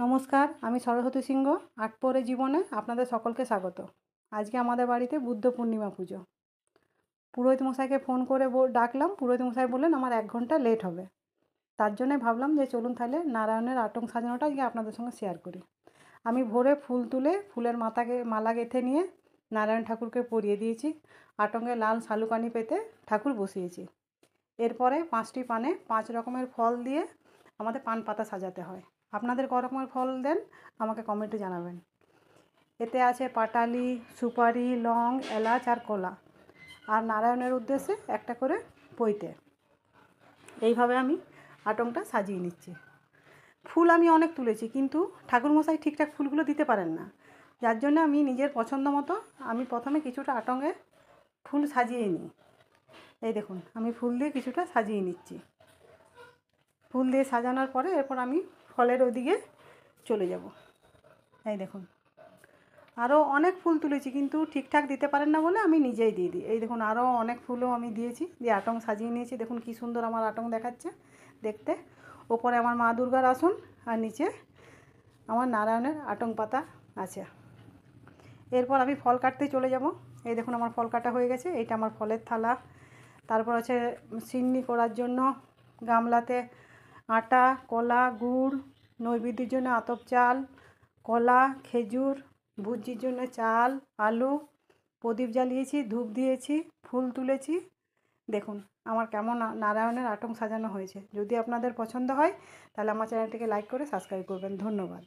নমস্কার, আমি সরস্বতী সিংহ। আট পরে জীবনে আপনাদের সকলকে স্বাগত। আজকে আমাদের বাড়িতে বুদ্ধ পূর্ণিমা পুজো। পুরোহিত মশাইকে ফোন করে ডাকলাম। পুরোহিত মশাই বললেন আমার 1 ঘন্টা লেট হবে। তার জন্যে ভাবলাম যে চলুন তাহলে নারায়ণের আটং সাজানোটা আজকে আপনাদের সঙ্গে শেয়ার করি। আমি ভোরে ফুল তুলে ফুলের মালা গেঁথে নিয়ে নারায়ণ ঠাকুরকে পরিয়ে দিয়েছি। আটঙ্গে লাল শালুকানি পেতে ঠাকুর বসিয়েছি। এরপরে 5টি পানে 5 রকমের ফল দিয়ে আমাদের পান পাতা সাজাতে হয়। আপনাদের ক রকমের ফল দেন আমাকে কমেন্টে জানাবেন। এতে আছে পাটালি, সুপারি, লং, এলাচ আর কলা, আর নারায়ণের উদ্দেশ্যে একটা করে পৈতে। এইভাবে আমি আটংটা সাজিয়ে নিচ্ছি। ফুল আমি অনেক তুলেছি, কিন্তু ঠাকুরমশাই ঠিকঠাক ফুলগুলো দিতে পারেন না, যার জন্য আমি নিজের পছন্দ মতো আমি প্রথমে কিছুটা আটঙ্গে ফুল সাজিয়ে নিই। এই দেখুন, আমি ফুল দিয়ে কিছুটা সাজিয়ে নিচ্ছি। ফুল দিয়ে সাজানোর পরে এরপর আমি ফলের ওদিকে চলে যাব। এই দেখুন, আরও অনেক ফুল তুলেছি, কিন্তু ঠিকঠাক দিতে পারেন না বলে আমি নিজেই দিয়ে দিই। এই দেখুন, আরও অনেক ফুলও আমি দিয়েছি, দিয়ে আটং সাজিয়ে নিয়েছি। দেখুন কি সুন্দর আমার আটং দেখাচ্ছে দেখতে। ওপরে আমার মা দুর্গার আসন, আর নিচে আমার নারায়ণের আটং পাতা আছে। এরপর আমি ফল কাটতে চলে যাব। এই দেখুন, আমার ফল কাটা হয়ে গেছে। এইটা আমার ফলের থালা। তারপর আছে সিন্নি করার জন্য গামলাতে আটা, কলা, গুড়, নৈবেদ্যের জন্য আতপ চাল, কলা, খেজুর, ভুজির জন্য চাল, আলু, প্রদীপ জ্বালিয়েছি, ধূপ দিয়েছি, ফুল তুলেছি। দেখুন আমার কেমন নারায়ণের আটং সাজানো হয়েছে। যদি আপনাদের পছন্দ হয় তাহলে আমার চ্যানেলটিকে লাইক করে সাবস্ক্রাইব করবেন। ধন্যবাদ।